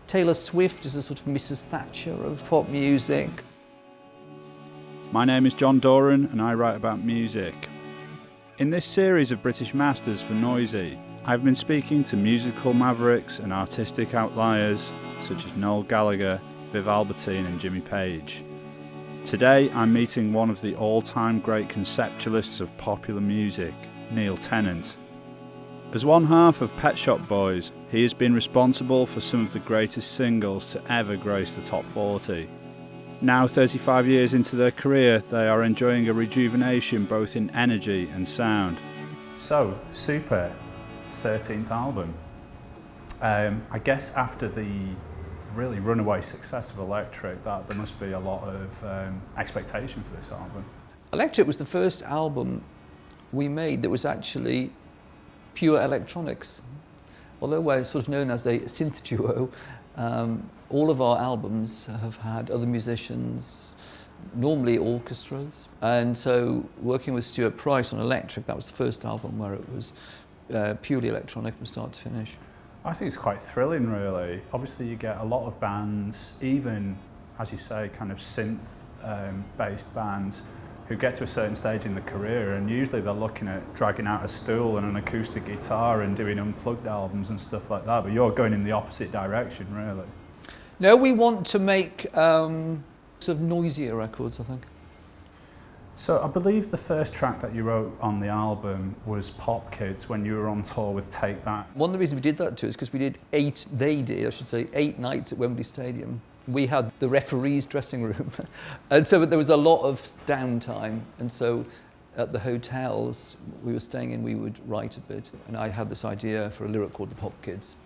Taylor Swift is a sort of Mrs. Thatcher of pop music. My name is John Doran and I write about music. In this series of British Masters for Noisy, I've been speaking to musical mavericks and artistic outliers such as Noel Gallagher, Viv Albertine and Jimmy Page. Today I'm meeting one of the all-time great conceptualists of popular music, Neil Tennant. As one half of Pet Shop Boys, he has been responsible for some of the greatest singles to ever grace the top 40. Now 35 years into their career, they are enjoying a rejuvenation both in energy and sound. So, Super, 13th album. I guess after the really runaway success of Electric, that there must be a lot of expectation for this album. Electric was the first album we made that was actually pure electronics. Although we're sort of known as a synth duo, all of our albums have had other musicians, normally orchestras. And so working with Stuart Price on Electric, that was the first album where it was purely electronic from start to finish. I think it's quite thrilling, really. Obviously you get a lot of bands, even, as you say, kind of synth-based bands, who get to a certain stage in the career and usually they're looking at dragging out a stool and an acoustic guitar and doing unplugged albums and stuff like that, but you're going in the opposite direction, really. No, we want to make sort of noisier records, I think. So I believe the first track that you wrote on the album was Pop Kids when you were on tour with Take That. One of the reasons we did that too is because we did eight nights at Wembley Stadium. We had the referee's dressing room and so there was a lot of downtime, and so at the hotels we were staying in we would write a bit, and I had this idea for a lyric called The Pop Kids,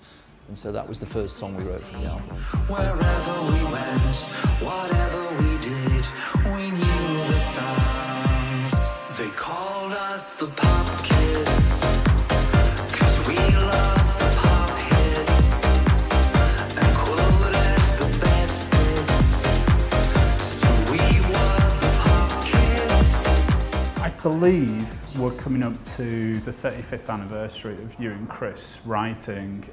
and so that was the first song we wrote for the album. Wherever we went, whatever we did, we knew the songs. They called us the Pop Kids, 'cause we love the pop hits and quoted the best bits. So we were the Pop Kids. I believe we're coming up to the 35th anniversary of you and Chris writing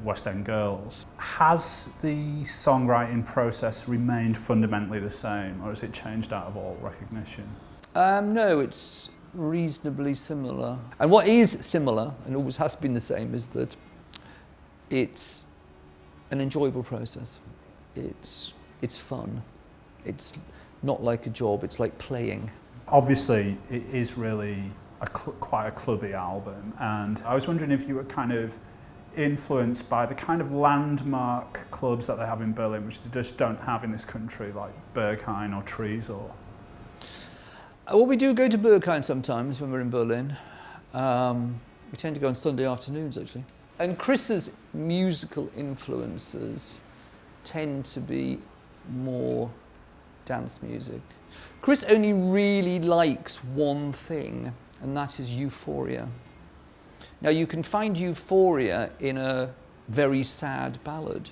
West End Girls. Has the songwriting process remained fundamentally the same, or has it changed out of all recognition? No, it's reasonably similar. And what is similar, and always has been the same, is that it's an enjoyable process. It's fun. It's not like a job, it's like playing. Obviously, it is really quite a clubby album, and I was wondering if you were kind of influenced by the kind of landmark clubs that they have in Berlin, which they just don't have in this country, like Berghain or Treasel. Well, we do go to Berghain sometimes when we're in Berlin. We tend to go on Sunday afternoons, actually. And Chris's musical influences tend to be more dance music. Chris only really likes one thing, and that is euphoria. Now, you can find euphoria in a very sad ballad.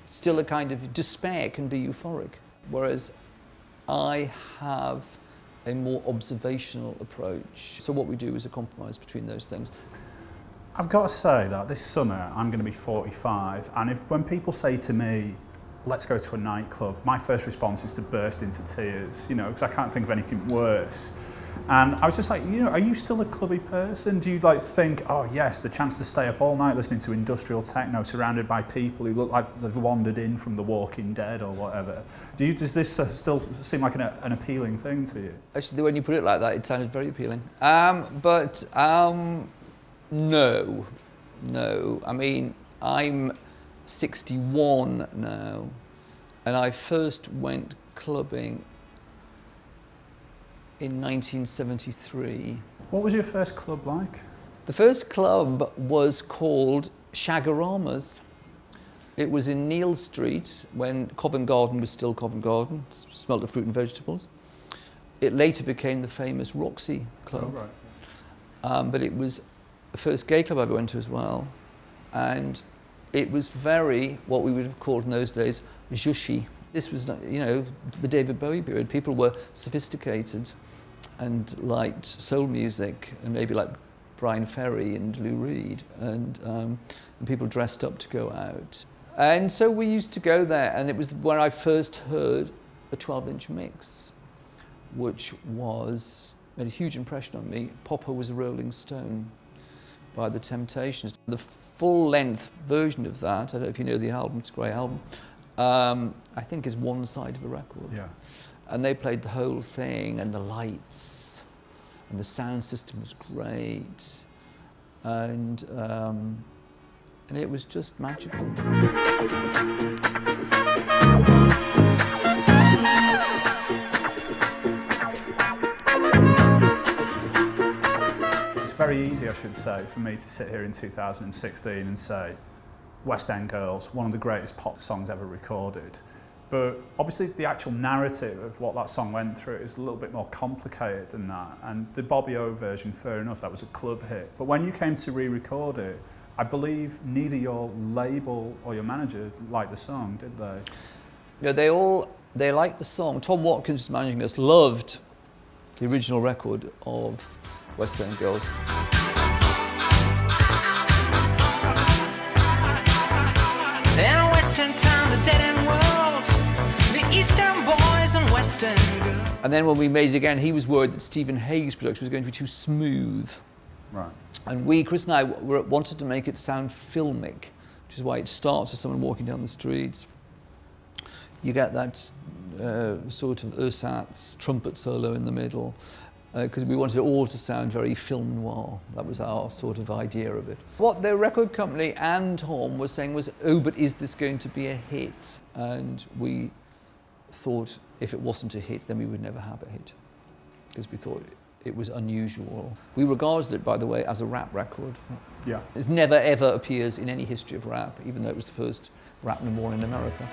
Still a kind of despair can be euphoric, whereas I have a more observational approach. So what we do is a compromise between those things. I've got to say that this summer I'm going to be 45, and when people say to me, let's go to a nightclub, my first response is to burst into tears, you know, because I can't think of anything worse. And I was just like, you know, are you still a clubby person? Do you like think, oh yes, the chance to stay up all night listening to industrial techno surrounded by people who look like they've wandered in from The Walking Dead or whatever? Does this still seem like an appealing thing to you? Actually, when you put it like that, it sounded very appealing. No. I mean, I'm 61 now, and I first went clubbing in 1973. What was your first club like? The first club was called Shagarama's. It was in Neal Street when Covent Garden was still Covent Garden, smelled of fruit and vegetables. It later became the famous Roxy Club. Oh, right. But it was the first gay club I ever went to as well. And it was very, what we would have called in those days, zhushy. This was, you know, the David Bowie period. People were sophisticated and liked soul music and maybe like Brian Ferry and Lou Reed, and people dressed up to go out. And so we used to go there, and it was where I first heard a 12-inch mix, which made a huge impression on me. Popper Was a Rolling Stone by The Temptations. The full-length version of that, I don't know if you know the album, it's a great album, I think is one side of a record. Yeah. And they played the whole thing, and the lights, and the sound system was great, and it was just magical. It's very easy, I should say, for me to sit here in 2016 and say, West End Girls, one of the greatest pop songs ever recorded. But obviously the actual narrative of what that song went through is a little bit more complicated than that. And the Bobby O version, fair enough, that was a club hit. But when you came to re-record it, I believe neither your label or your manager liked the song, did they? Yeah, they liked the song. Tom Watkins was managing us, loved the original record of West End Girls. In West End town, the dead end world, the East End boys and West End girls. And then when we made it again, he was worried that Stephen Hague's production was going to be too smooth. Right. And Chris and I wanted to make it sound filmic, which is why it starts with someone walking down the street. You get that sort of ersatz trumpet solo in the middle, because we wanted it all to sound very film noir. That was our sort of idea of it. What the record company and Tom were saying was, oh, but is this going to be a hit? And we thought if it wasn't a hit, then we would never have a hit, because we thought it was unusual. We regarded it, by the way, as a rap record. Yeah. It never ever appears in any history of rap, even though it was the first rap memoir in America.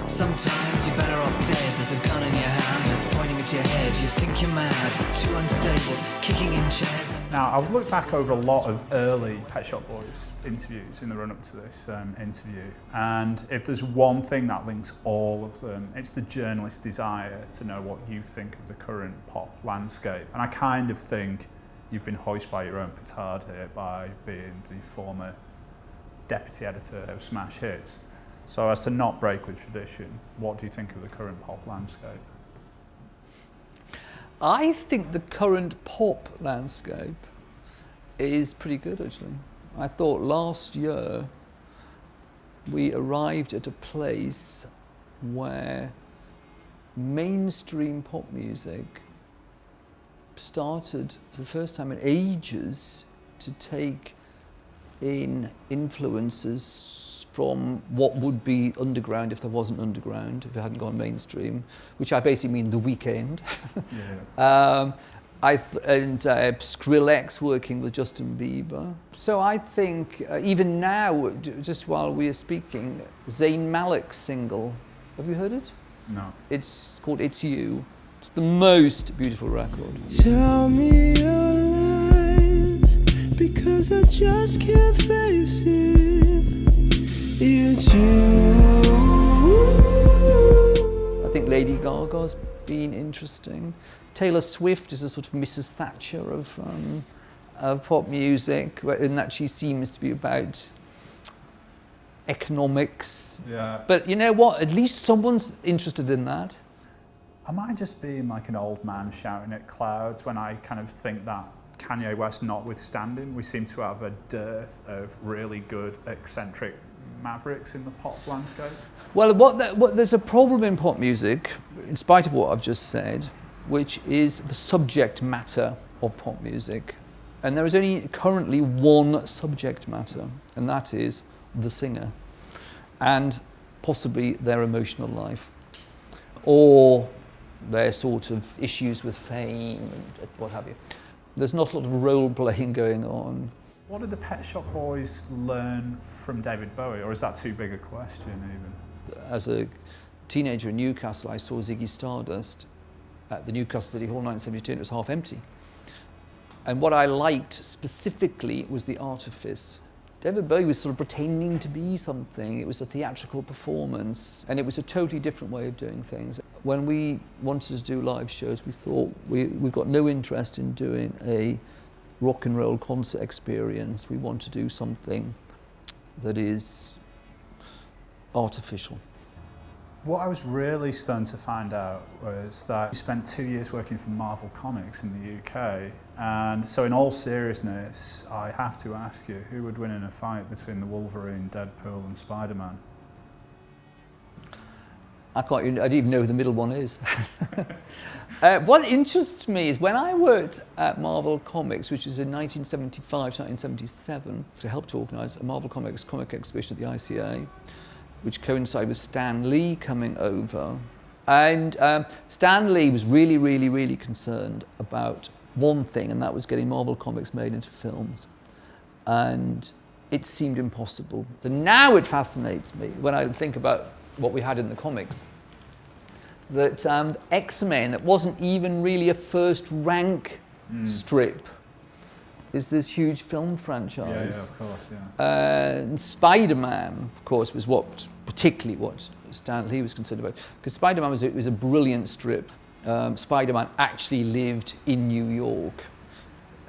Sometimes you're better off dead. There's a gun in your hand that's pointing at your head. You think you're mad, too unstable, kicking in chairs. Now, I've looked back over a lot of early Pet Shop Boys interviews in the run-up to this interview, and if there's one thing that links all of them, it's the journalist's desire to know what you think of the current pop landscape. And I kind of think you've been hoisted by your own petard here by being the former deputy editor of Smash Hits. So as to not break with tradition, what do you think of the current pop landscape? I think the current pop landscape is pretty good, actually. I thought last year we arrived at a place where mainstream pop music started for the first time in ages to take in influences from what would be underground if there wasn't underground, if it hadn't gone mainstream, which I basically mean The Weeknd. Yeah. Skrillex working with Justin Bieber. So I think even now, just while we are speaking, Zayn Malik's single, have you heard it? No. It's called It's You. It's the most beautiful record. Tell me your lies, because I just can't face it. It's you. I think Lady Gaga's been interesting. Taylor Swift is a sort of Mrs. Thatcher of pop music, in that she seems to be about economics. Yeah. But you know what? At least someone's interested in that. Am I just being like an old man shouting at clouds when I kind of think that, Kanye West notwithstanding, we seem to have a dearth of really good, eccentric mavericks in the pop landscape? Well, there's a problem in pop music, in spite of what I've just said, which is the subject matter of pop music. And there is only currently one subject matter, and that is the singer, and possibly their emotional life, or their sort of issues with fame and what have you. There's not a lot of role playing going on. What did the Pet Shop Boys learn from David Bowie, or is that too big a question even? As a teenager in Newcastle, I saw Ziggy Stardust at the Newcastle City Hall 1972, and it was half empty. And what I liked specifically was the artifice. David Bowie was sort of pretending to be something. It was a theatrical performance, and it was a totally different way of doing things. When we wanted to do live shows, we thought we've got no interest in doing a rock and roll concert experience. We want to do something that is artificial. What I was really stunned to find out was that you spent 2 years working for Marvel Comics in the UK, and so in all seriousness, I have to ask you, who would win in a fight between the Wolverine, Deadpool and Spider-Man? I don't even know who the middle one is. What interests me is when I worked at Marvel Comics, which was in 1975 to 1977, to help to organise a Marvel Comics comic exhibition at the ICA, which coincided with Stan Lee coming over. And Stan Lee was really, really, really concerned about one thing, and that was getting Marvel Comics made into films. And it seemed impossible. So now it fascinates me when I think about what we had in the comics, that X-Men, that wasn't even really a first-rank strip, is this huge film franchise. Yeah, of course, yeah. And Spider-Man, of course, was particularly what Stan Lee was concerned about, because Spider-Man was a brilliant strip. Spider-Man actually lived in New York,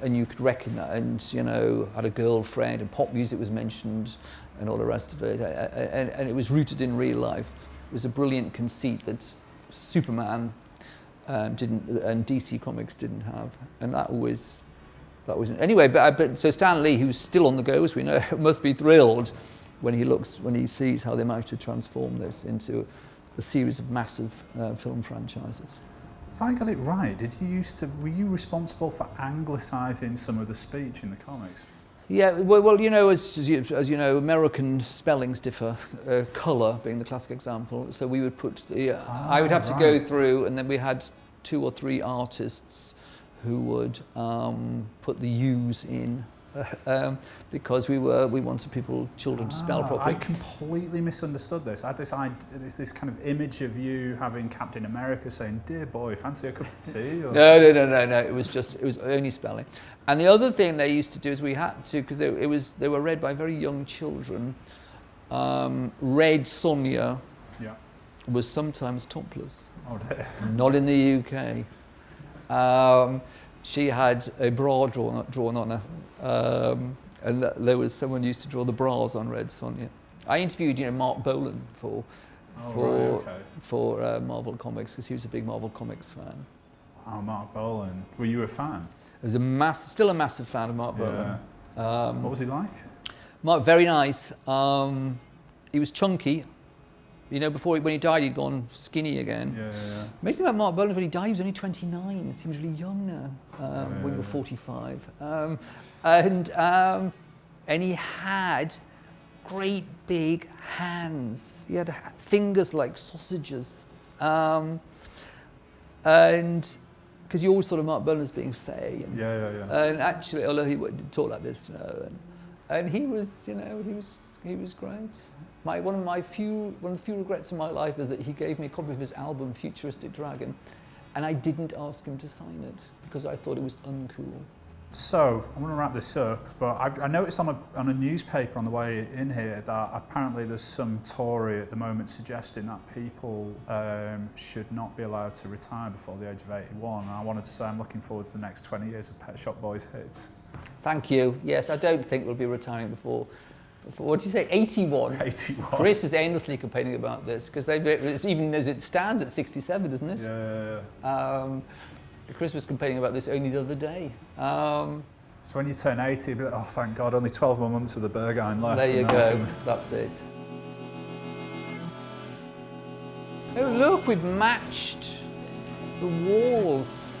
and you could recognise, and had a girlfriend, and pop music was mentioned, and all the rest of it, and it was rooted in real life. It was a brilliant conceit that Superman didn't, and DC Comics didn't have, and that was anyway. But so Stan Lee, who's still on the go, as we know, must be thrilled when he sees how they managed to transform this into a series of massive film franchises. If I got it right, were you responsible for anglicising some of the speech in the comics? Yeah, well, as you know, American spellings differ. Colour being the classic example. So we would put I would have to go through, and then we had 2 or 3 artists who would put the U's in because we wanted children to spell properly. I completely misunderstood this. I had this kind of image of you having Captain America saying, "Dear boy, fancy a cup of tea?" Or... No. It was only spelling. And the other thing they used to do is we had to, because they were read by very young children. Red Sonja was sometimes topless. Oh dear. Not in the UK. She had a bra drawn on her, and there was someone used to draw the bras on Red Sonja. I interviewed, Mark Bolan for Marvel Comics, because he was a big Marvel Comics fan. Oh, Mark Bolan. Were you a fan? I was still a massive fan of Mark Bolan. What was he like? Mark, very nice. He was chunky. When he died, he'd gone skinny again. Yeah. Amazing about Mark Bolan, when he died, he was only 29. He seems really young now, when you were 45. And he had great big hands. He had fingers like sausages. And because you always thought of Mark Bolan as being fey. And actually, although he didn't talk like this, and he was, he was great. One of the few regrets in my life is that he gave me a copy of his album Futuristic Dragon, and I didn't ask him to sign it because I thought it was uncool. So I'm going to wrap this up, but I noticed on a newspaper on the way in here that apparently there's some Tory at the moment suggesting that people should not be allowed to retire before the age of 81. And I wanted to say I'm looking forward to the next 20 years of Pet Shop Boys hits. Thank you. Yes, I don't think we'll be retiring before what did you say, 81? 81. Chris is endlessly complaining about this, because it's even as it stands at 67, isn't it? Yeah. Chris was complaining about this only the other day. So when you turn 80, you'll be like, oh, thank God, only 12 more months of the Berghain left. There you go, that's it. Oh, look, we've matched the walls.